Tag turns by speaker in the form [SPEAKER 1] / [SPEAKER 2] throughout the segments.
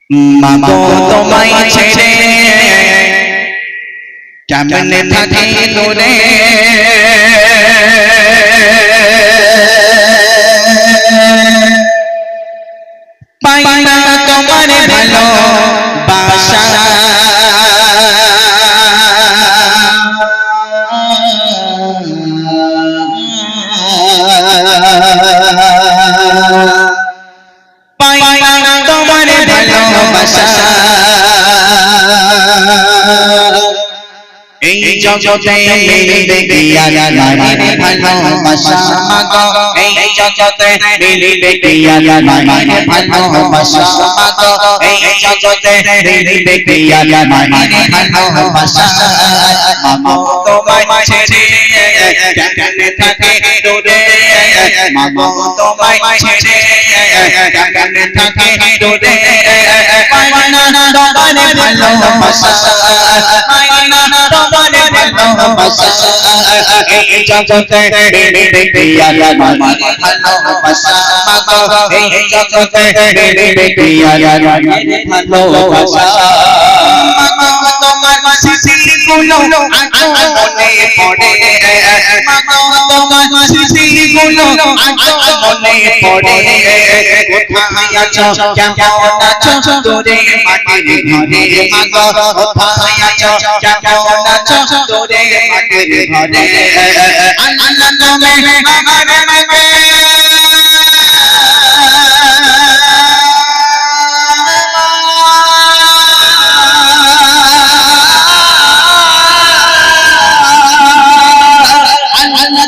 [SPEAKER 1] মাগো তোমায় ছেড়ে কেমনে থাকি দূরে পাই না তোমার ভালোবাসা পাই না তোমার ভালোবাসা এই জগতে মিলবে কি আর নারীর ভালোবাসা মাগো এই জগতে মিলবে কি আর নারীর ভালোবাসা মাগো এই জগতে মিলবে কি আর নারীর ভালোবাসা মাগো তোমায় ছেড়ে কেমনে থাকি দূরে মাগো তোমায় ছেড়ে কেমনে থাকি দূরে পাই না তোমার ভালোবাসা পাই না তোমার ভালোবাসা এই জগতে মিলবে কি আর নারীর ভালোবাসা মাগো এই জগতে মিলবে কি আর নারীর ভালোবাসা মাগো তোমার স্মৃতিগুলো আজ মনে পড়ে মাগো তোমার স্মৃতিগুলো আজ মনে পড়ে কোথায় আছো কেমন আছো দূরে মাটির ঘরে মাগো কোথায় আছো কেমন আছো দূরে মাটির ঘরে আল্লাহ নামে আমার মনে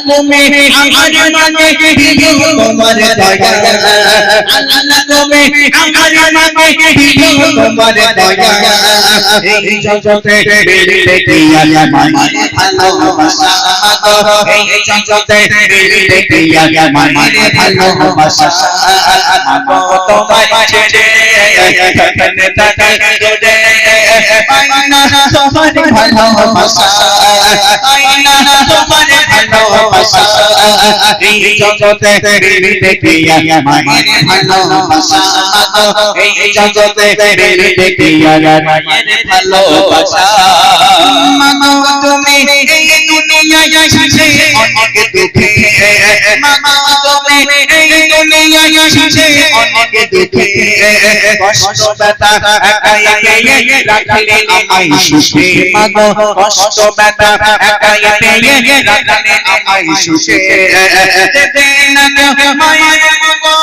[SPEAKER 1] তুমি আমার মনে দিও তোমার দয়া আল্লাহ তুমি আমার মনে দিও তোমার দয়া এই জগতে মিলবে কি আর নারীর ভালোবাসা মাগো এই জগতে মিলবে কি আর নারীর ভালোবাসা মাগো তোমায় ছেড়ে কেমনে থাকি দূরে পাই না তোমার ভালোবাসা পাই না তোমার ভালোবাসা এই জগতে মিলবে কি আর নারীর ভালোবাসা মাগো এই জগতে মিলবে কি আর নারীর ভালোবাসা মাগো তুমি এই দুনিয়ায় এসেছে অনেক দুঃখে মাগো তুমি এই দুনিয়ায় এসেছে অনেক দুঃখে কষ্ট ব্যথা একাই পেয়ে রাখলে আমায় সুখে মাগো কষ্ট ব্যথা একাই পেয়ে রাখলে আমায় সুখে যেতে না কেউ মায়ের মাগো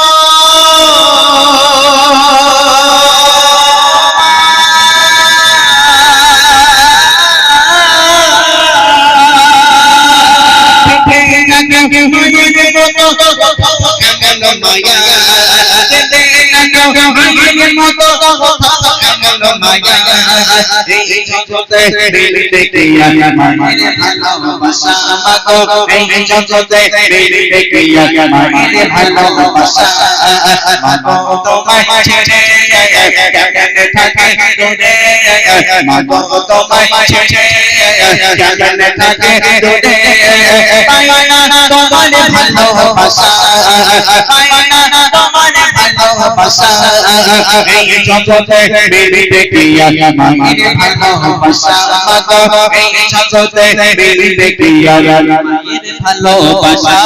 [SPEAKER 1] এই জগতে মিলবে কি আর নারীর ভালোবাসা মাগো এই জগতে মিলবে কি আর নারীর ভালোবাসা মাগো তোমায় ছেড়ে কেমনে থাকি দূরে মাগো তোমায় ছেড়ে কেমনে থাকি দূরে পাই না তোমার ভালোবাসা পাই না তোমার ভালোবাসা এই জগতে মিলবে কি আর নারীর ভালোবাসা মাগো এই জগতে মিলবে কি আর নারীর ভালোবাসা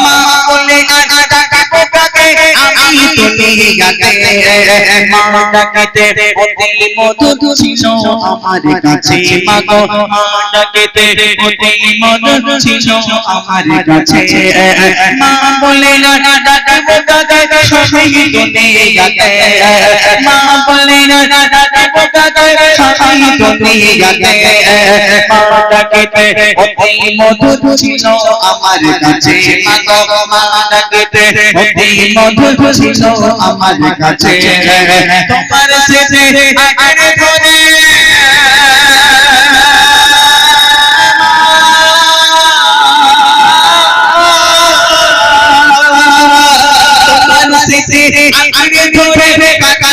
[SPEAKER 1] মা বলে ডাকাবো কাকে আমি দুনিয়াতে মা ডাকাতে অতি মধুর ছিল আমার কাছে মাগো মা ডাকাতে অতি মধুর ছিল আমার কাছে মা বলে ডাকাবো কাকে সবাই দুনিয়াতে মা বলে ডাকাবো কাকে সবাই দুনিয়াতে মা ডাকাতে অতি মধুর ছিল আমার কাছে মাগো মা ডাকাতে অতি মধুর ছিল আমার কাছে তোমার সাথে আগে ধরে তোমার সাথে আগে ধরে কাকা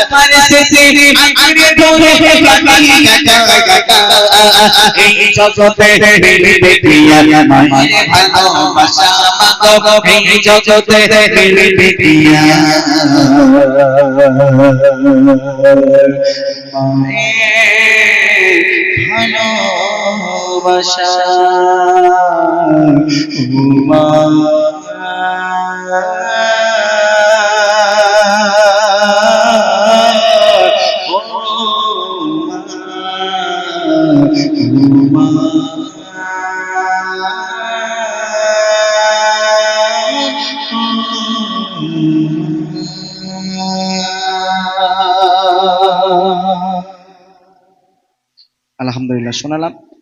[SPEAKER 1] তোমার স্মৃতি আঁকড়ে ধরে কাটি কাটা এই জগতে দেখিয়া মায়ের ভালোবাসা মাগো এই জগতে দেখিয়া ভালোবাসা মা আলহামদুলিল্লাহ শোনালাম।